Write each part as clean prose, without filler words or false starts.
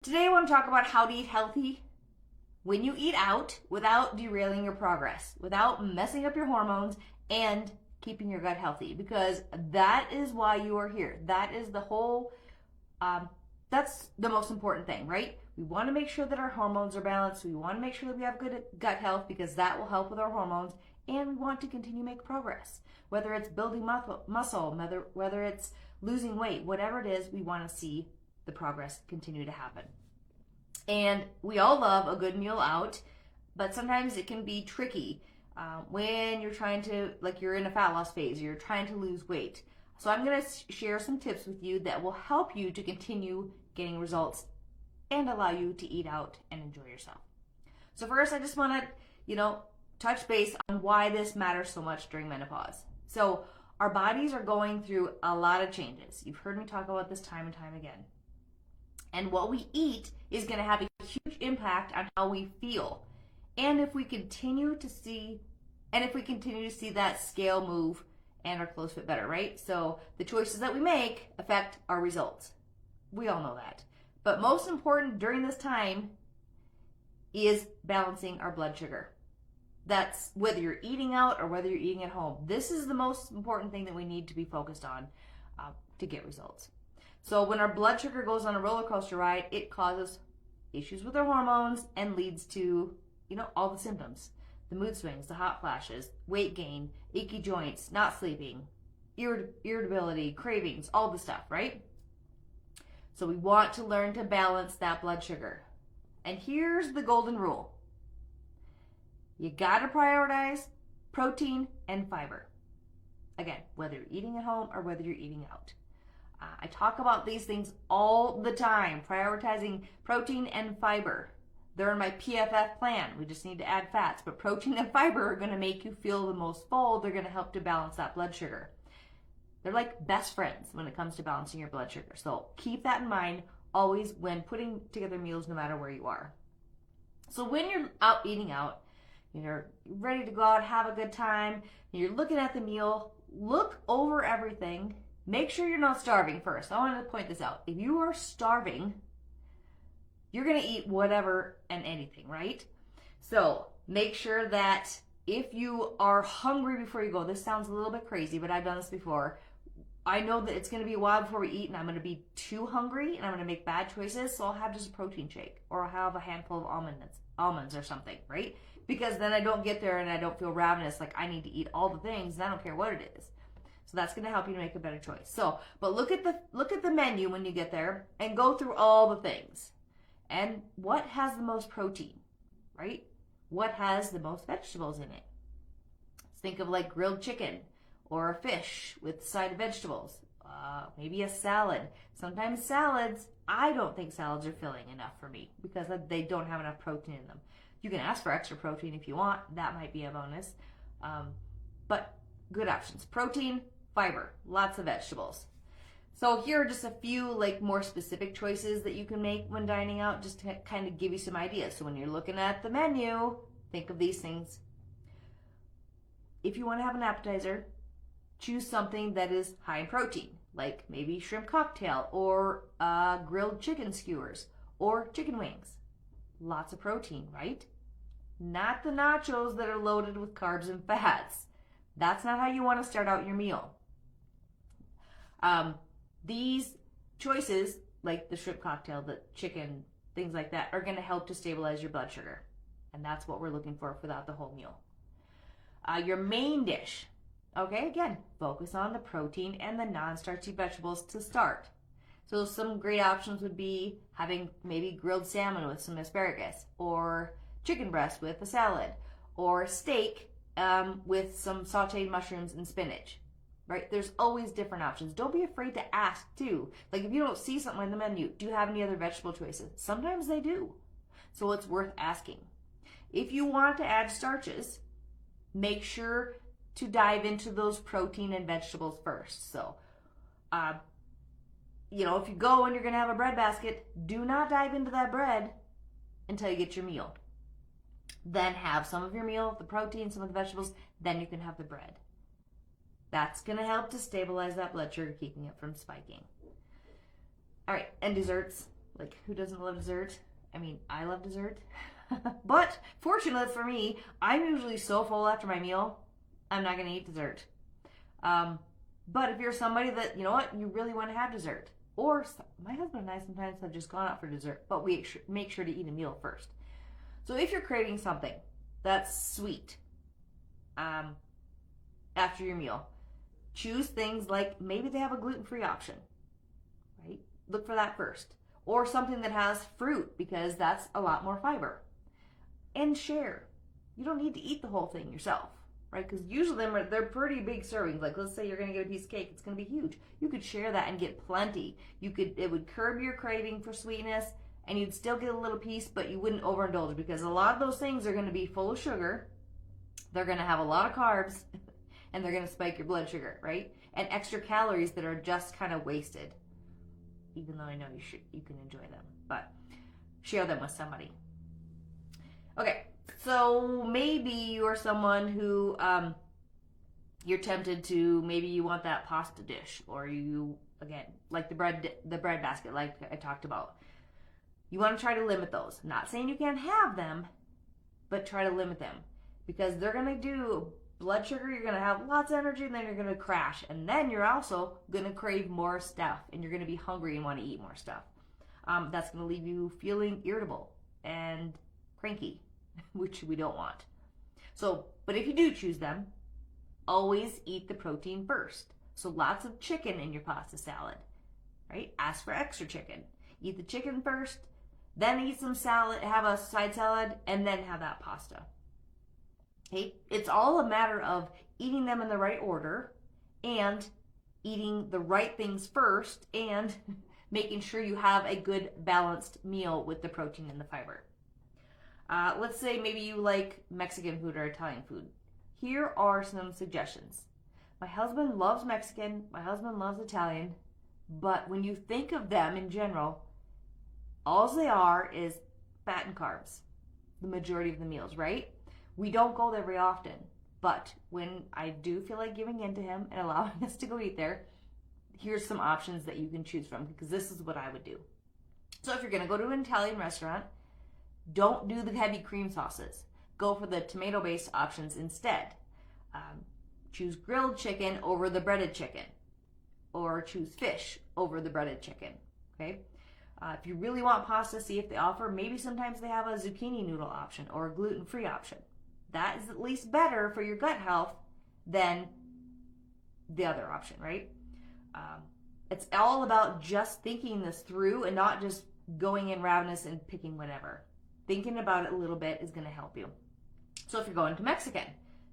Today I want to talk about how to eat healthy when you eat out without derailing your progress, without messing up your hormones and keeping your gut healthy, because that is why you are here. That is the whole, that's the most important thing, right? We want to make sure that our hormones are balanced. We want to make sure that we have good gut health because that will help with our hormones, and we want to continue to make progress. Whether it's building muscle, whether it's losing weight, whatever it is, we want to see the progress continue to happen. And we all love a good meal out, but sometimes it can be tricky when you're trying to, like you're in a fat loss phase, you're trying to lose weight. So I'm going to share some tips with you that will help you to continue getting results and allow you to eat out and enjoy yourself. So first, I just want to, touch base on why this matters so much during menopause. So our bodies are going through a lot of changes. You've heard me talk about this time and time again. And what we eat is going to have a huge impact on how we feel. And if we continue to see that scale move and our clothes fit better, right? So the choices that we make affect our results. We all know that. But most important during this time is balancing our blood sugar. That's whether you're eating out or whether you're eating at home. This is the most important thing that we need to be focused on to get results. So when our blood sugar goes on a roller coaster ride, it causes issues with our hormones and leads to, all the symptoms. The mood swings, the hot flashes, weight gain, achy joints, not sleeping, irritability, cravings, all the stuff, right? So we want to learn to balance that blood sugar. And here's the golden rule. You gotta prioritize protein and fiber. Again, whether you're eating at home or whether you're eating out. I talk about these things all the time, prioritizing protein and fiber. They're in my PFF plan. We just need to add fats. But protein and fiber are going to make you feel the most full. They're going to help to balance that blood sugar. They're like best friends when it comes to balancing your blood sugar. So keep that in mind always when putting together meals, no matter where you are. So when you're out eating out, you're ready to go out, have a good time, you're looking at the meal, look over everything. Make sure you're not starving first. I want to point this out. If you are starving, you're going to eat whatever and anything, right? So make sure that if you are hungry before you go, this sounds a little bit crazy, but I've done this before. I know that it's going to be a while before we eat and I'm going to be too hungry and I'm going to make bad choices. So I'll have just a protein shake or I'll have a handful of almonds or something, right? Because then I don't get there and I don't feel ravenous like I need to eat all the things and I don't care what it is. So that's going to help you to make a better choice. So, but look at the menu when you get there and go through all the things. And what has the most protein, right? What has the most vegetables in it? Think of like grilled chicken or a fish with side of vegetables. Maybe a salad. Sometimes salads, I don't think salads are filling enough for me because they don't have enough protein in them. You can ask for extra protein if you want. That might be a bonus. But good options. Protein, fiber, lots of vegetables. So here are just a few more specific choices that you can make when dining out, just to kind of give you some ideas. So when you're looking at the menu, think of these things. If you want to have an appetizer, choose something that is high in protein, like maybe shrimp cocktail or grilled chicken skewers or chicken wings. Lots of protein, right? Not the nachos that are loaded with carbs and fats. That's not how you want to start out your meal. These choices, like the shrimp cocktail, the chicken, things like that, are going to help to stabilize your blood sugar. And that's what we're looking for throughout the whole meal. Your main dish, okay, again, focus on the protein and the non-starchy vegetables to start. So some great options would be having maybe grilled salmon with some asparagus, or chicken breast with a salad, or steak with some sauteed mushrooms and spinach. Right? There's always different options. Don't be afraid to ask too. Like if you don't see something on the menu, do you have any other vegetable choices? Sometimes they do. So it's worth asking. If you want to add starches, make sure to dive into those protein and vegetables first. So, if you go and you're going to have a bread basket, do not dive into that bread until you get your meal. Then have some of your meal, the protein, some of the vegetables, then you can have the bread. That's going to help to stabilize that blood sugar, keeping it from spiking. All right, and desserts. Like, who doesn't love dessert? I mean, I love dessert. But fortunately for me, I'm usually so full after my meal, I'm not going to eat dessert. But if you're somebody that, you know what, you really want to have dessert, or my husband and I sometimes have just gone out for dessert, but we make sure to eat a meal first. So if you're craving something that's sweet after your meal, choose things like maybe they have a gluten-free option, right? Look for that first. Or something that has fruit, because that's a lot more fiber. And share. You don't need to eat the whole thing yourself, right? Because usually they're pretty big servings. Like, let's say you're going to get a piece of cake, it's going to be huge. You could share that and get plenty. It would curb your craving for sweetness, and you'd still get a little piece, but you wouldn't overindulge, because a lot of those things are going to be full of sugar. They're going to have a lot of carbs, and they're going to spike your blood sugar, right? And extra calories that are just kind of wasted. Even though I know you can enjoy them, but share them with somebody. Okay, so maybe you're someone who you're tempted to, maybe you want that pasta dish, or you, again, like the bread basket, like I talked about. You want to try to limit those. Not saying you can't have them, but try to limit them, because they're going to do blood sugar. You're going to have lots of energy, and then you're going to crash, and then you're also going to crave more stuff, and you're going to be hungry and want to eat more stuff. That's going to leave you feeling irritable and cranky, which we don't want. So, but if you do choose them, always eat the protein first. So lots of chicken in your pasta salad, right? Ask for extra chicken. Eat the chicken first, then eat some salad, have a side salad, and then have that pasta. Okay? It's all a matter of eating them in the right order and eating the right things first, and making sure you have a good balanced meal with the protein and the fiber. Let's say maybe you like Mexican food or Italian food. Here are some suggestions. My husband loves Mexican, my husband loves Italian, but when you think of them in general, all they are is fat and carbs, the majority of the meals, right? We don't go there very often, but when I do feel like giving in to him and allowing us to go eat there, here's some options that you can choose from, because this is what I would do. So if you're going to go to an Italian restaurant, don't do the heavy cream sauces. Go for the tomato-based options instead. Choose grilled chicken over the breaded chicken, or choose fish over the breaded chicken. Okay. If you really want pasta, see if they offer. Maybe sometimes they have a zucchini noodle option or a gluten-free option. That is at least better for your gut health than the other option, right? It's all about just thinking this through and not just going in ravenous and picking whatever. Thinking about it a little bit is going to help you. So if you're going to Mexican,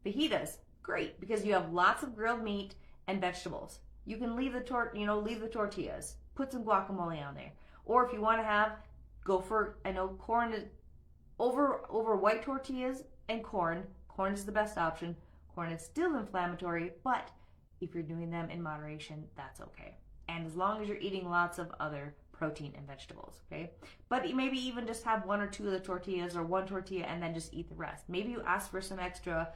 fajitas, great, because you have lots of grilled meat and vegetables. You can leave the tortillas, put some guacamole on there. Or if you want to go for, corn over white tortillas and corn. Corn is the best option. Corn is still inflammatory, but if you're doing them in moderation, that's okay. And as long as you're eating lots of other protein and vegetables, okay? But maybe even just have one or two of the tortillas, or one tortilla and then just eat the rest. Maybe you ask for some extra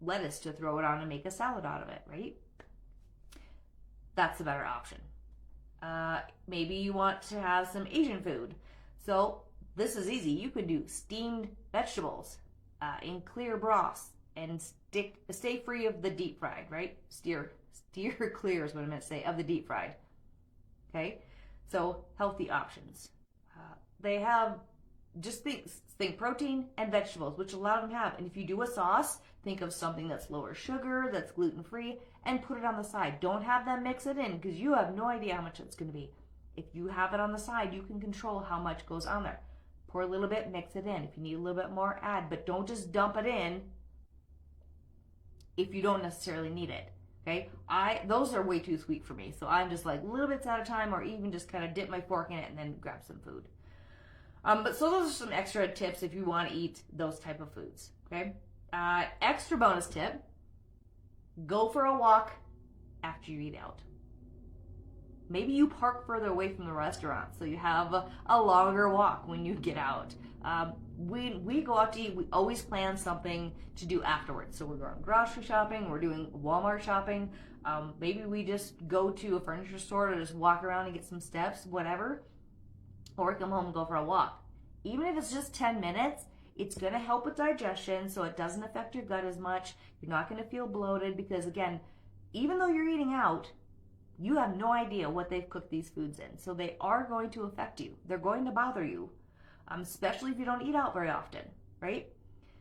lettuce to throw it on and make a salad out of it, right? That's the better option. Maybe you want to have some Asian food. So this is easy. You can do steamed vegetables in clear broths and stay free of the deep fried, right? Steer clear is what I meant to say, of the deep fried. Okay? So healthy options. They have, just think protein and vegetables, which a lot of them have. And if you do a sauce, think of something that's lower sugar, that's gluten-free, and put it on the side. Don't have them mix it in, because you have no idea how much it's going to be. If you have it on the side, you can control how much goes on there. Pour a little bit, mix it in. If you need a little bit more, add. But don't just dump it in if you don't necessarily need it. Okay? Those are way too sweet for me. So I'm just like little bits at a time, or even just kind of dip my fork in it and then grab some food. But so those are some extra tips if you want to eat those type of foods. Okay? Extra bonus tip, go for a walk after you eat out. Maybe you park further away from the restaurant so you have a longer walk when you get out. We go out to eat, we always plan something to do afterwards. So we're going grocery shopping, we're doing Walmart shopping. Maybe we just go to a furniture store to just walk around and get some steps, whatever. or come home and go for a walk. Even if it's just 10 minutes, it's going to help with digestion so it doesn't affect your gut as much. You're not going to feel bloated because, again, even though you're eating out, you have no idea what they've cooked these foods in. So they are going to affect you. They're going to bother you, especially if you don't eat out very often, right?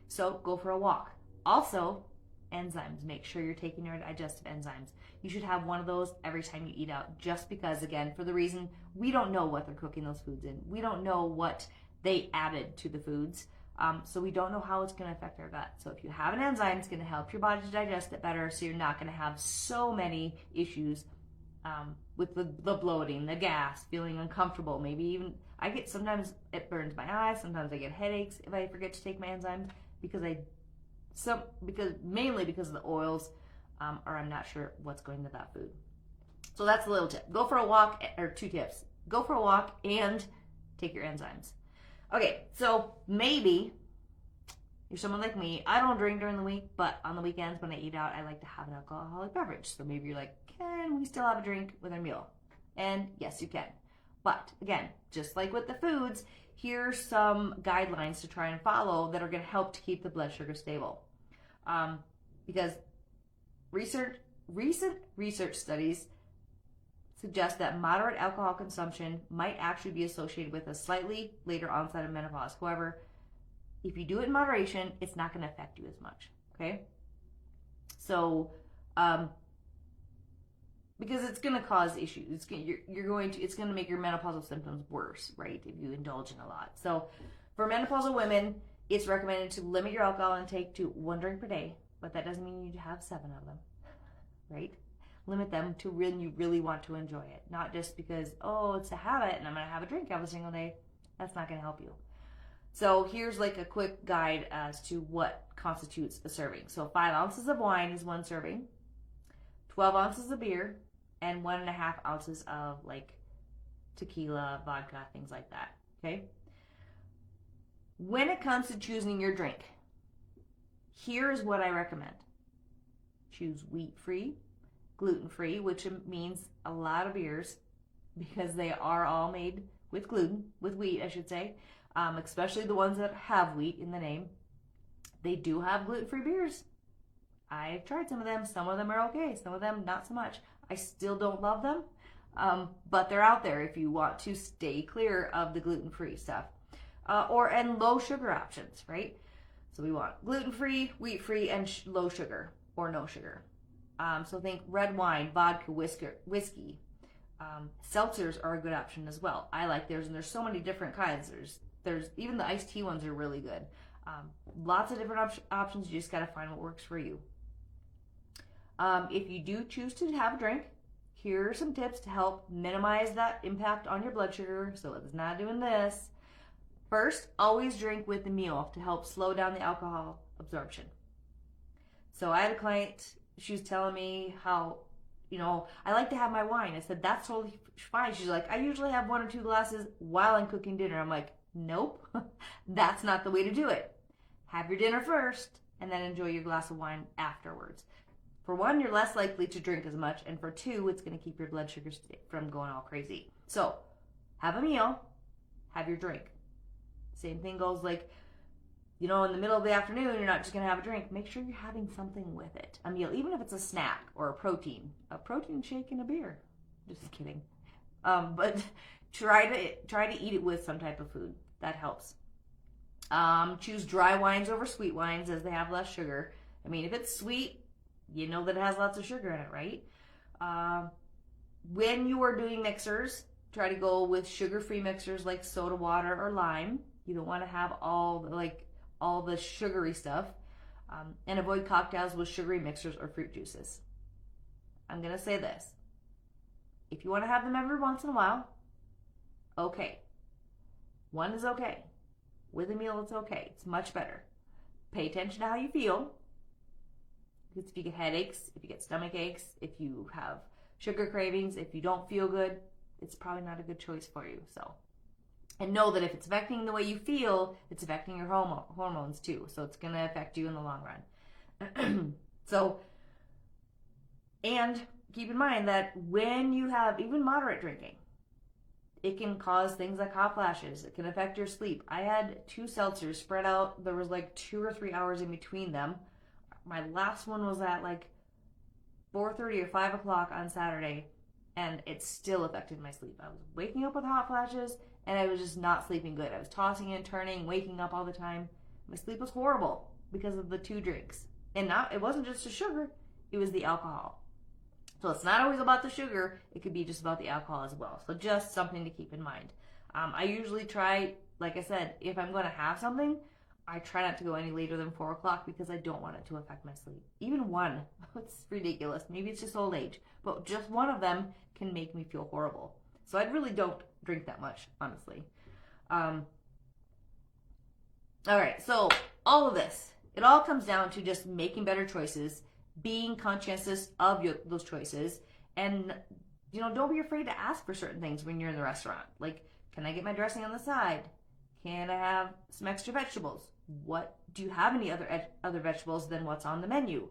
So go for a walk. Also, enzymes. Make sure you're taking your digestive enzymes. You should have one of those every time you eat out, just because, again, for the reason we don't know what they're cooking those foods in. We don't know what they added to the foods. So we don't know how it's going to affect our gut. So if you have an enzyme, it's going to help your body to digest it better, so you're not going to have so many issues with the bloating, the gas, feeling uncomfortable. Maybe even sometimes it burns my eyes. Sometimes I get headaches if I forget to take my enzymes mainly because of the oils, or I'm not sure what's going to that food. So that's a little tip. Go for a walk, or 2 tips. Go for a walk and take your enzymes. Okay, so maybe you're someone like me. I don't drink during the week, but on the weekends when I eat out, I like to have an alcoholic beverage. So maybe you're like, can we still have a drink with our meal? And yes, you can. But again, just like with the foods, here's some guidelines to try and follow that are going to help to keep the blood sugar stable. Because recent research studies suggest that moderate alcohol consumption might actually be associated with a slightly later onset of menopause. However, if you do it in moderation, it's not going to affect you as much. Okay? So, because it's going to cause issues. It's going to make your menopausal symptoms worse, right? If you indulge in a lot. So, for menopausal women, it's recommended to limit your alcohol intake to 1 drink per day, but that doesn't mean you need to have 7 of them, right? Limit them to when you really want to enjoy it, not just because, oh, it's a habit and I'm going to have a drink every single day. That's not going to help you. So here's like a quick guide as to what constitutes a serving. So 5 ounces of wine is 1 serving, 12 ounces of beer, and 1.5 ounces of like tequila, vodka, things like that. Okay. When it comes to choosing your drink, here's what I recommend. Choose wheat-free, gluten-free, which means a lot of beers because they are all made with gluten, with wheat, I should say, especially the ones that have wheat in the name. They do have gluten-free beers. I've tried some of them. Some of them are okay. Some of them not so much. I still don't love them, but they're out there if you want to stay clear of the gluten-free stuff. And low sugar options, right? So we want gluten-free, wheat-free, and low sugar or no sugar. So think red wine, vodka, whiskey. Seltzers are a good option as well. I like theirs, and there's so many different kinds. There's even the iced tea ones are really good. Lots of different options. You just got to find what works for you. If you do choose to have a drink, here are some tips to help minimize that impact on your blood sugar so it's not doing this. First, always drink with the meal to help slow down the alcohol absorption. So I had a client, she was telling me how, I like to have my wine. I said, that's totally fine. She's like, I usually have 1 or 2 glasses while I'm cooking dinner. I'm like, nope, that's not the way to do it. Have your dinner first and then enjoy your glass of wine afterwards. For 1, you're less likely to drink as much, and for 2, it's going to keep your blood sugar from going all crazy. So, have a meal, have your drink. Same thing goes like, in the middle of the afternoon, you're not just going to have a drink. Make sure you're having something with it. A meal, even if it's a snack or a protein shake and a beer. Just kidding. But try to eat it with some type of food. That helps. Choose dry wines over sweet wines as they have less sugar. I mean, if it's sweet, you know that it has lots of sugar in it, right? When you are doing mixers, try to go with sugar-free mixers like soda water or lime. You don't want to have all the sugary stuff. And avoid cocktails with sugary mixers or fruit juices. I'm going to say this. If you want to have them every once in a while, okay. 1 is okay. With a meal, it's okay. It's much better. Pay attention to how you feel. Because if you get headaches, if you get stomach aches, if you have sugar cravings, if you don't feel good, it's probably not a good choice for you. So, and know that if it's affecting the way you feel, it's affecting your hormones too. So it's going to affect you in the long run. And keep in mind that when you have even moderate drinking, It can cause things like hot flashes. It can affect your sleep. I had 2 seltzers spread out. There was like 2 or 3 hours in between them. My last one was at like 4:30 or 5 o'clock on Saturday, and it still affected my sleep. I was waking up with hot flashes, and I was just not sleeping good. I was tossing and turning, waking up all the time. My sleep was horrible because of the 2 drinks. And it wasn't just the sugar, it was the alcohol. So it's not always about the sugar, it could be just about the alcohol as well. So just something to keep in mind. I usually try, like I said, if I'm going to have something, I try not to go any later than 4 o'clock because I don't want it to affect my sleep. Even 1, it's ridiculous. Maybe it's just old age, but just 1 of them can make me feel horrible. So I really don't drink that much, honestly. All right, so all of this, it all comes down to just making better choices, being conscientious of those choices, and don't be afraid to ask for certain things when you're in the restaurant. Like, can I get my dressing on the side? Can I have some extra vegetables? What do you have any other vegetables than what's on the menu?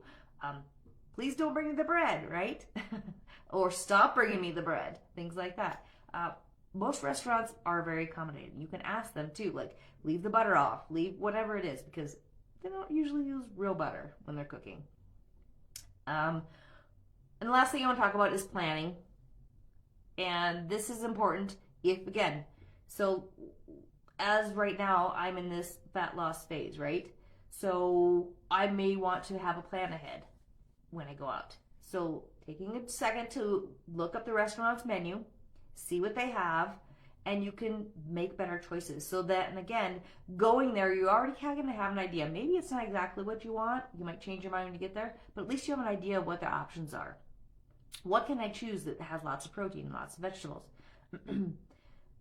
Please don't bring me the bread, right? Or stop bringing me the bread. Things like that. Most restaurants are very accommodating. You can ask them too, like leave the butter off, leave whatever it is, because they don't usually use real butter when they're cooking. And the last thing I want to talk about is planning. And this is important so as right now I'm in this fat loss phase, right? So I may want to have a plan ahead when I go out. So taking a second to look up the restaurant's menu, see what they have, and you can make better choices. So that, and again, going there, you're already going to have an idea. Maybe it's not exactly what you want. You might change your mind when you get there, but at least you have an idea of what the options are. What can I choose that has lots of protein, lots of vegetables?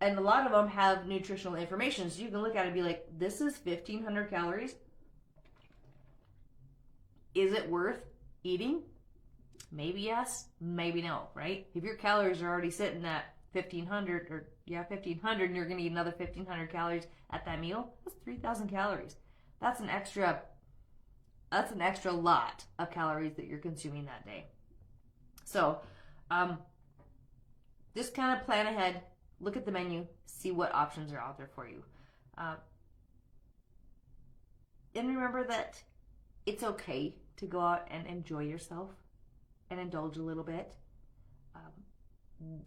And a lot of them have nutritional information, so you can look at it and be like, this is 1,500 calories. Is it worth eating? Maybe yes, maybe no, right? If your calories are already sitting at 1,500, and you're going to eat another 1,500 calories at that meal, that's 3,000 calories. That's an extra lot of calories that you're consuming that day. So, just kind of plan ahead, look at the menu, see what options are out there for you. And remember that it's okay to go out and enjoy yourself and indulge a little bit.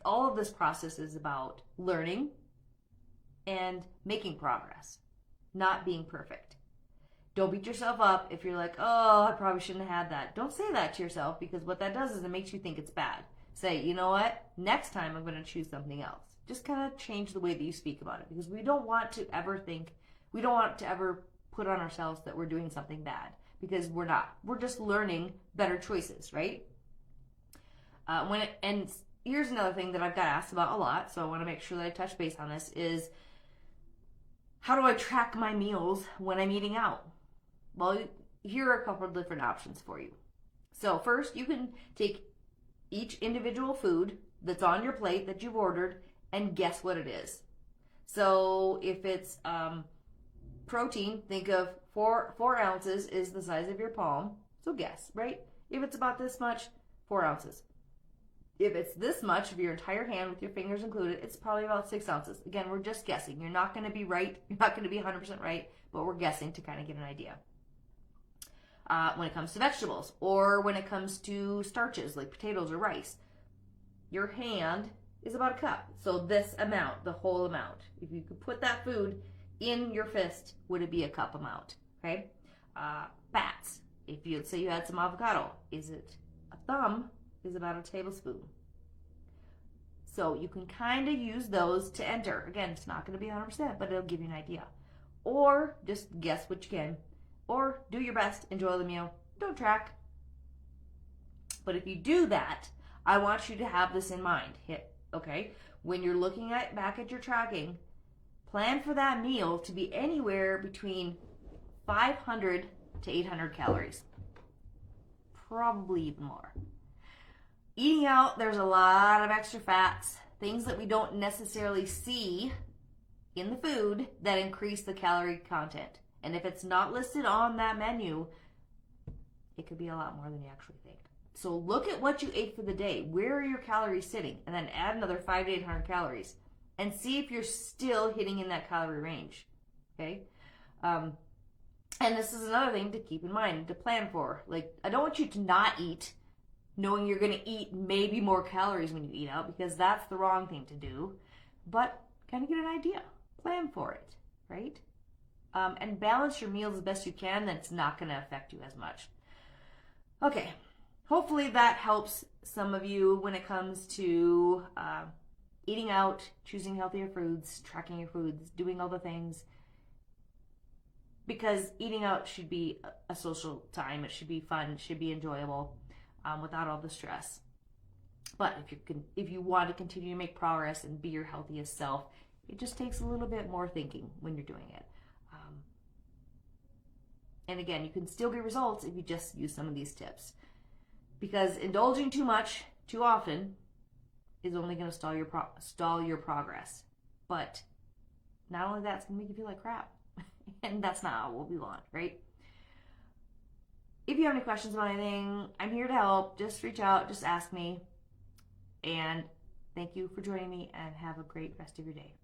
All of this process is about learning and making progress, not being perfect. Don't beat yourself up if you're like, oh, I probably shouldn't have had that. Don't say that to yourself, because what that does is it makes you think it's bad. Say, you know what? Next time I'm going to choose something else. Just kind of change the way that you speak about it, because we don't want to ever put on ourselves that we're doing something bad, because we're not. We're just learning better choices, right? And here's another thing that I've got asked about a lot, so I want to make sure that I touch base on this, is how do I track my meals when I'm eating out? Well, here are a couple of different options for you. So first, you can take each individual food that's on your plate that you've ordered and guess what it is. So if it's protein, think of 4 ounces is the size of your palm. So guess, right? If it's about this much, 4 ounces. If it's this much of your entire hand with your fingers included, it's probably about 6 ounces. Again, we're just guessing. You're not going to be right. You're not going to be 100% right, but we're guessing to kind of get an idea. When it comes to vegetables, or when it comes to starches like potatoes or rice, your hand is about a cup. So this amount, the whole amount. If you could put that food in your fist, would it be a cup amount? Okay. Fats. If you say you had some avocado, is it a thumb? Is about a tablespoon. So you can kind of use those to enter. Again, it's not going to be 100%, but it'll give you an idea. Or just guess what you can. Or do your best, enjoy the meal, don't track. But if you do that, I want you to have this in mind. Okay, when you're looking back at your tracking, plan for that meal to be anywhere between 500 to 800 calories. Probably even more. Eating out, there's a lot of extra fats, things that we don't necessarily see in the food that increase the calorie content. And if it's not listed on that menu, it could be a lot more than you actually think. So look at what you ate for the day. Where are your calories sitting? And then add another 500 to 800 calories. and see if you're still hitting in that calorie range. Okay? And this is another thing to keep in mind, to plan for. Like, I don't want you to not eat knowing you're going to eat maybe more calories when you eat out, because that's the wrong thing to do. But kind of get an idea. Plan for it, right? And balance your meals as best you can, then it's not going to affect you as much. Okay, hopefully that helps some of you when it comes to eating out, choosing healthier foods, tracking your foods, doing all the things. Because eating out should be a social time. It should be fun. It should be enjoyable without all the stress. But if you want to continue to make progress and be your healthiest self, it just takes a little bit more thinking when you're doing it. And again, you can still get results if you just use some of these tips. Because indulging too much, too often, is only going to stall your progress. But not only that, it's going to make you feel like crap. And that's not what we want, right? If you have any questions about anything, I'm here to help. Just reach out, just ask me. And thank you for joining me, and have a great rest of your day.